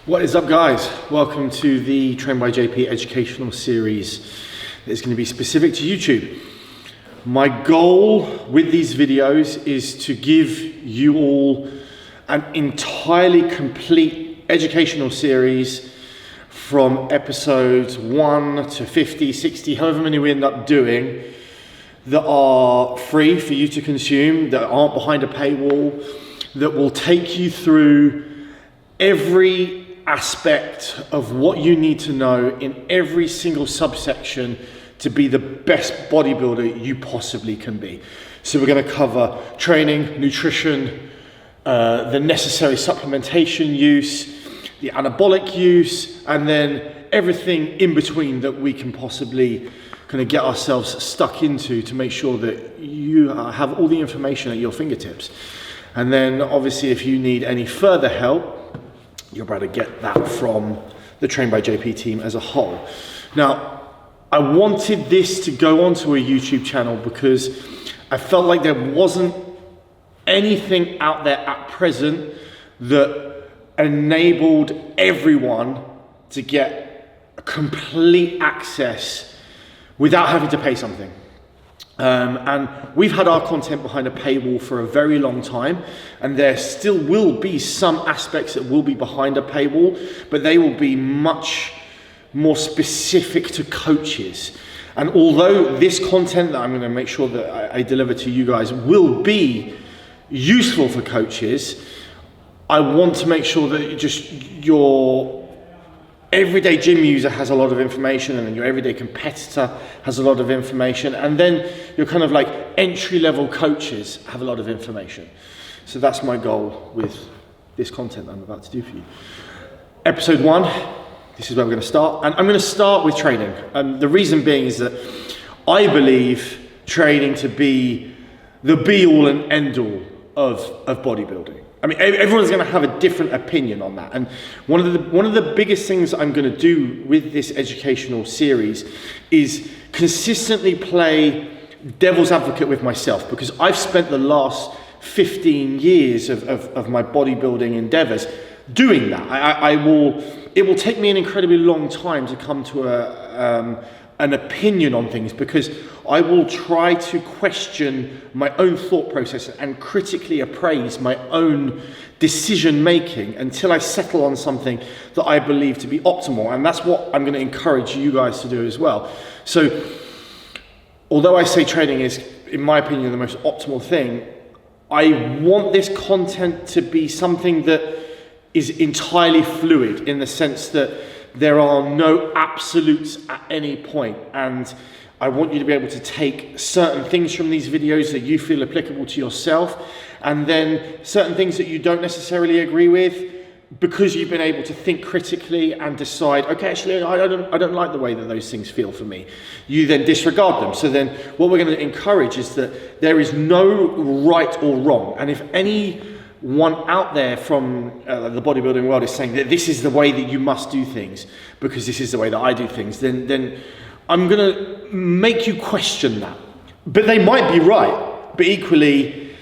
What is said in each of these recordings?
What is up, guys? Welcome to the Tbjp educational series that is going to be specific to YouTube. My goal with these videos is to give you all an entirely complete educational series from episodes 1 to 50, 60, however many we end up doing, that are free for you to consume, that aren't behind a paywall, that will take you through every aspect of what you need to know in every single subsection to be the best bodybuilder you possibly can be. So we're going to cover training, nutrition, the necessary supplementation use, the anabolic use, and then everything in between that we can possibly kind of get ourselves stuck into to make sure that you have all the information at your fingertips. And then obviously if you need any further help, you're about to get that from the Tbjp team as a whole. Now, I wanted this to go onto a YouTube channel because I felt like there wasn't anything out there at present that enabled everyone to get complete access without having to pay something. And we've had our content behind a paywall for a very long time, and there still will be some aspects that will be behind a paywall, but they will be much more specific to coaches. And although this content that I'm going to make sure that I deliver to you guys will be useful for coaches, I want to make sure that just your everyday gym user has a lot of information, and then your everyday competitor has a lot of information, and then your kind of like entry-level coaches have a lot of information. So that's my goal with this content I'm about to do for you. Episode 1, this is where we're going to start, and I'm going to start with training. And the reason being is that I believe training to be the be-all and end-all of bodybuilding. I mean, everyone's going to have a different opinion on that. And one of the biggest things I'm going to do with this educational series is consistently play devil's advocate with myself, because I've spent the last 15 years of my bodybuilding endeavors doing that. It will take me an incredibly long time to come to an opinion on things, because I will try to question my own thought process and critically appraise my own decision making until I settle on something that I believe to be optimal. And that's what I'm going to encourage you guys to do as well. So although I say training is, in my opinion, the most optimal thing, I want this content to be something that is entirely fluid, in the sense that there are no absolutes at any point, and I want you to be able to take certain things from these videos that you feel applicable to yourself, and then certain things that you don't necessarily agree with, because you've been able to think critically and decide, okay, actually I don't like the way that those things feel for me. You then disregard them. So then what we're going to encourage is that there is no right or wrong, and if anyone out there from the bodybuilding world is saying that this is the way that you must do things because this is the way that I do things, then I'm going to make you question that. But they might be right, but equally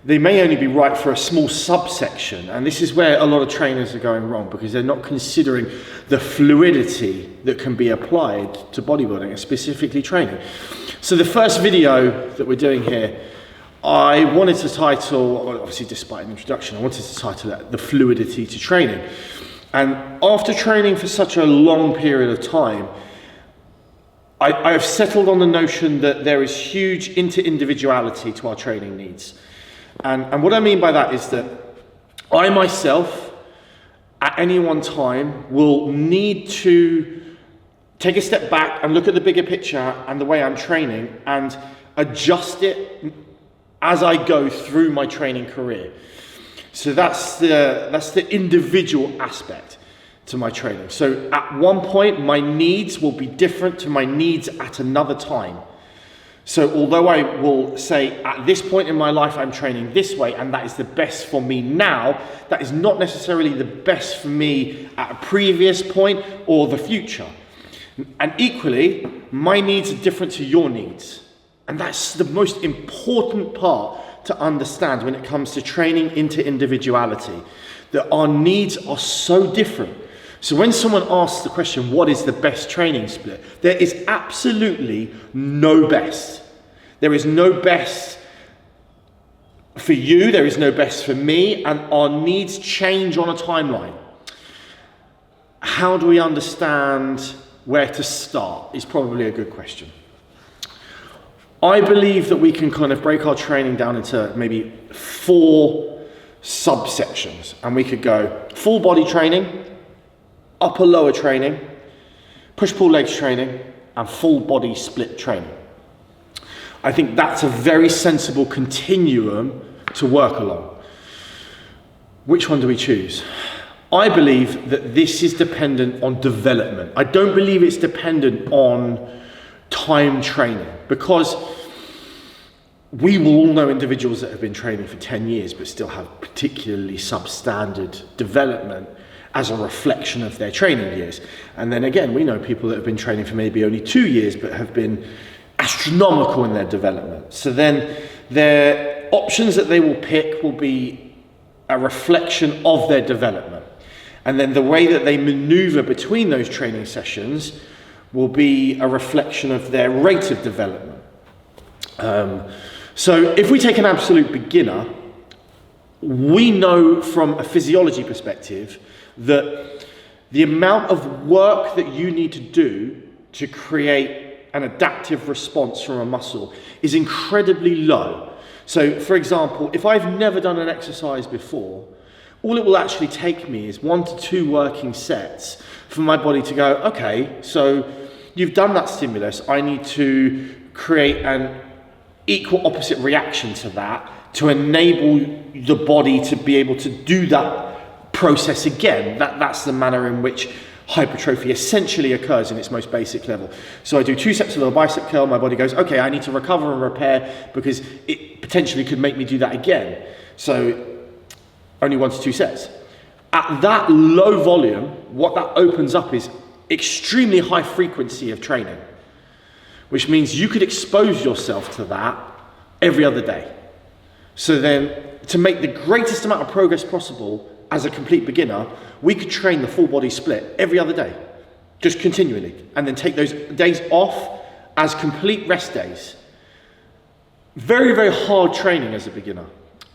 they may only be right for a small subsection, and this is where a lot of trainers are going wrong, because they're not considering the fluidity that can be applied to bodybuilding and specifically training. So the first video that we're doing here, I wanted to title, obviously despite an introduction, I wanted to title it The Fluidity to Training. And after training for such a long period of time, I have settled on the notion that there is huge inter-individuality to our training needs. And what I mean by that is that I myself, at any one time, will need to take a step back and look at the bigger picture and the way I'm training and adjust it as I go through my training career. So that's the individual aspect to my training. So at one point, my needs will be different to my needs at another time. So although I will say at this point in my life I'm training this way and that is the best for me now, that is not necessarily the best for me at a previous point or the future. And equally, my needs are different to your needs. And that's the most important part to understand when it comes to training into individuality, that our needs are so different. So when someone asks the question, what is the best training split? There is absolutely no best. There is no best for you, there is no best for me, and our needs change on a timeline. How do we understand where to start is probably a good question. I believe that we can kind of break our training down into maybe 4 subsections, and we could go full body training, upper lower training, push-pull legs training, and full body split training. I think that's a very sensible continuum to work along. Which one do we choose? I believe that this is dependent on development. I don't believe it's dependent on time training, because we will all know individuals that have been training for 10 years but still have particularly substandard development as a reflection of their training years. And then again, we know people that have been training for maybe only 2 years but have been astronomical in their development. So then their options that they will pick will be a reflection of their development. And then the way that they maneuver between those training sessions will be a reflection of their rate of development. So if we take an absolute beginner, we know from a physiology perspective that the amount of work that you need to do to create an adaptive response from a muscle is incredibly low. So for example, if I've never done an exercise before, all it will actually take me is 1 to 2 working sets for my body to go, okay, so you've done that stimulus, I need to create an equal opposite reaction to that to enable the body to be able to do that process again. That's the manner in which hypertrophy essentially occurs in its most basic level. So I do 2 sets of a bicep curl, my body goes, okay, I need to recover and repair because it potentially could make me do that again. So only 1 to 2 sets. At that low volume, what that opens up is extremely high frequency of training, which means you could expose yourself to that every other day. So then, to make the greatest amount of progress possible as a complete beginner, we could train the full body split every other day, just continually, and then take those days off as complete rest days. Very, very hard training as a beginner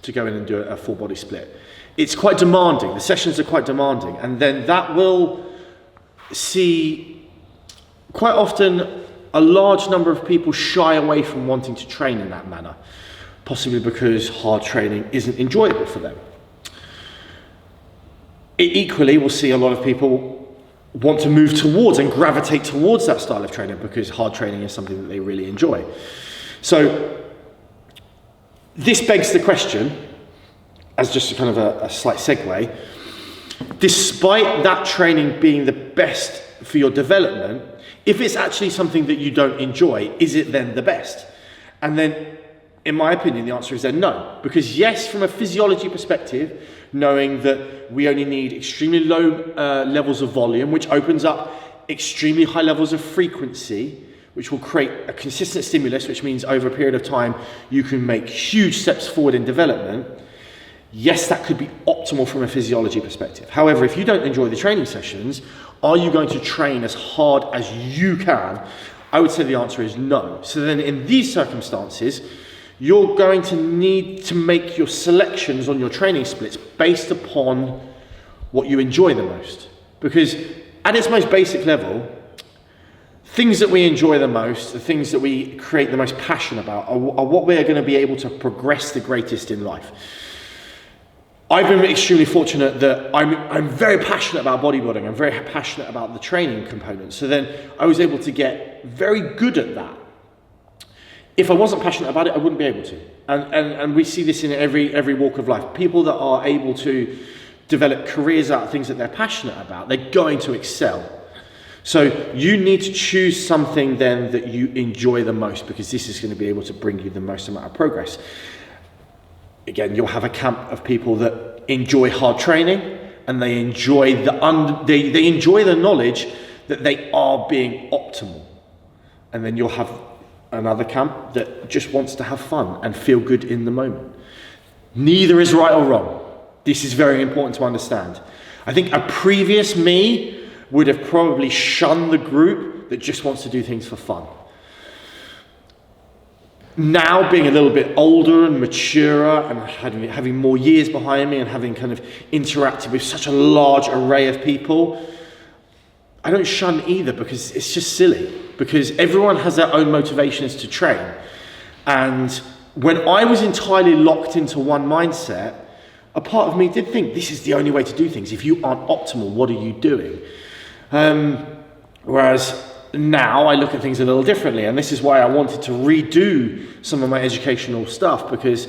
to go in and do a full body split. It's quite demanding, the sessions are quite demanding, and then that will see quite often a large number of people shy away from wanting to train in that manner, possibly because hard training isn't enjoyable for them. Equally, we'll see a lot of people want to move towards and gravitate towards that style of training because hard training is something that they really enjoy. So this begs the question, as just a kind of a slight segue, despite that training being the best for your development, if it's actually something that you don't enjoy, is it then the best? And then, in my opinion, the answer is then no. Because yes, from a physiology perspective, knowing that we only need extremely low levels of volume, which opens up extremely high levels of frequency, which will create a consistent stimulus, which means over a period of time, you can make huge steps forward in development. Yes, that could be optimal from a physiology perspective. However, if you don't enjoy the training sessions, are you going to train as hard as you can? I would say the answer is no. So then in these circumstances, you're going to need to make your selections on your training splits based upon what you enjoy the most. Because at its most basic level, things that we enjoy the most, the things that we create the most passion about, are what we are going to be able to progress the greatest in life. I've been extremely fortunate that I'm very passionate about bodybuilding. I'm very passionate about the training component. So then I was able to get very good at that. If I wasn't passionate about it, I wouldn't be able to. And we see this in every walk of life. People that are able to develop careers out of things that they're passionate about, they're going to excel. So you need to choose something then that you enjoy the most, because this is going to be able to bring you the most amount of progress. Again, you'll have a camp of people that enjoy hard training, and they enjoy they enjoy the knowledge that they are being optimal. And then you'll have another camp that just wants to have fun and feel good in the moment. Neither is right or wrong. This is very important to understand. I think a previous me would have probably shunned the group that just wants to do things for fun. Now, being a little bit older and maturer and having more years behind me and having kind of interacted with such a large array of people, I don't shun either, because it's just silly, because everyone has their own motivations to train. And when I was entirely locked into one mindset, a part of me did think this is the only way to do things. If you aren't optimal, what are you doing? Whereas now I look at things a little differently, and this is why I wanted to redo some of my educational stuff, because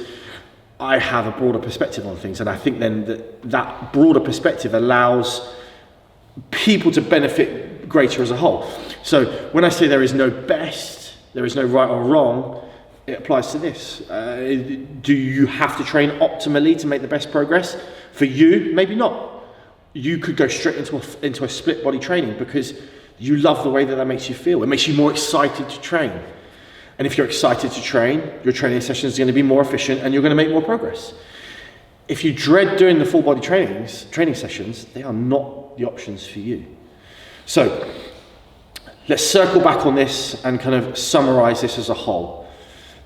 I have a broader perspective on things, and I think then that broader perspective allows people to benefit greater as a whole. So when I say there is no best, there is no right or wrong, it applies to this. Do you have to train optimally to make the best progress? For you, maybe not. You could go straight into a split body training because you love the way that makes you feel. It makes you more excited to train. And if you're excited to train, your training session is going to be more efficient and you're going to make more progress. If you dread doing the full body training sessions, they are not the options for you. So let's circle back on this and kind of summarize this as a whole.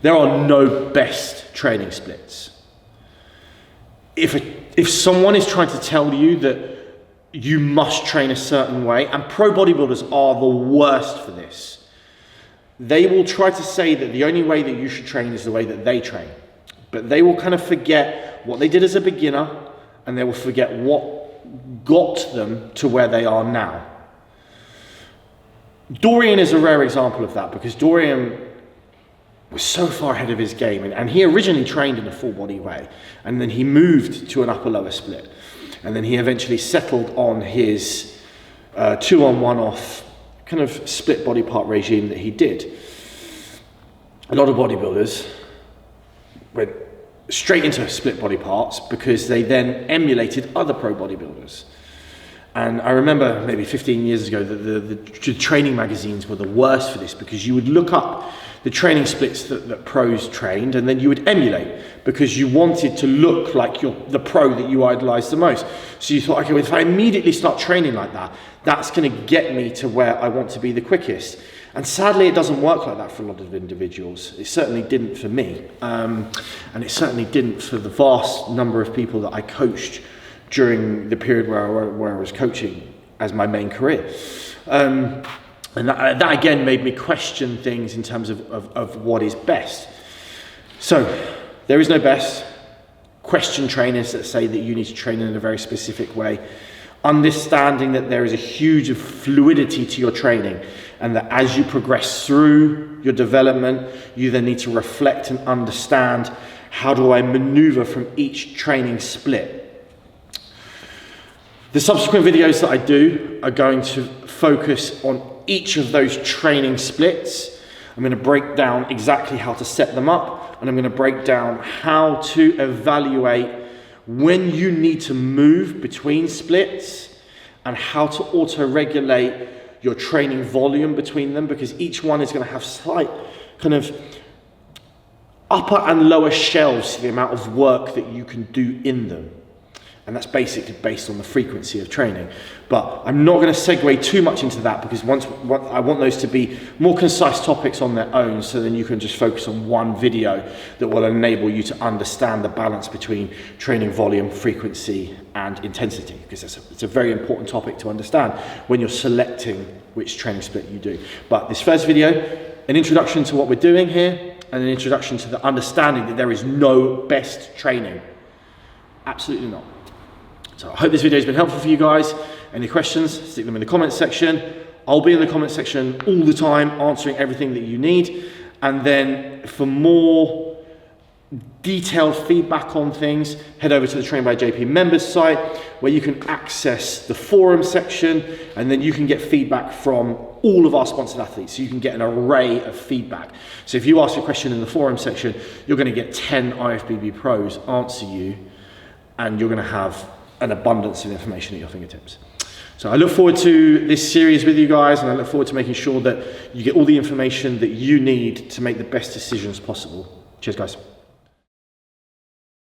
There are no best training splits. If someone is trying to tell you that you must train a certain way, and pro bodybuilders are the worst for this, they will try to say that the only way that you should train is the way that they train. But they will kind of forget what they did as a beginner, and they will forget what got them to where they are now. Dorian is a rare example of that, because Dorian was so far ahead of his game, and he originally trained in a full body way, and then he moved to an upper lower split, and then he eventually settled on his 2 on 1 off kind of split body part regime that he did. A lot of bodybuilders went straight into split body parts because they then emulated other pro bodybuilders. And I remember maybe 15 years ago that the training magazines were the worst for this, because you would look up the training splits that pros trained, and then you would emulate because you wanted to look like the pro that you idolized the most. So you thought, okay, well, if I immediately start training like that, that's going to get me to where I want to be the quickest. And sadly, it doesn't work like that for a lot of individuals. It certainly didn't for me. And it certainly didn't for the vast number of people that I coached during the period where I was coaching as my main career. And that again made me question things in terms of what is best. So there is no best. Question trainers that say that you need to train in a very specific way. Understanding that there is a huge fluidity to your training, and that as you progress through your development, you then need to reflect and understand, how do I maneuver from each training split? The subsequent videos that I do are going to focus on each of those training splits. I'm going to break down exactly how to set them up, and I'm going to break down how to evaluate when you need to move between splits and how to auto-regulate your training volume between them, because each one is going to have slight kind of upper and lower shelves to the amount of work that you can do in them. And that's basically based on the frequency of training. But I'm not going to segue too much into that, because I want those to be more concise topics on their own, so then you can just focus on one video that will enable you to understand the balance between training volume, frequency, and intensity, because it's a very important topic to understand when you're selecting which training split you do. But this first video, an introduction to what we're doing here, and an introduction to the understanding that there is no best training. Absolutely not. So I hope this video has been helpful for you guys. Any questions, stick them in the comments section. I'll be in the comments section all the time, answering everything that you need. And then for more detailed feedback on things, head over to the Train by JP members site, where you can access the forum section, and then you can get feedback from all of our sponsored athletes. So you can get an array of feedback. So if you ask a question in the forum section, you're going to get 10 IFBB pros answer you, and you're going to have an abundance of information at your fingertips. So I look forward to this series with you guys, and I look forward to making sure that you get all the information that you need to make the best decisions possible. Cheers, guys.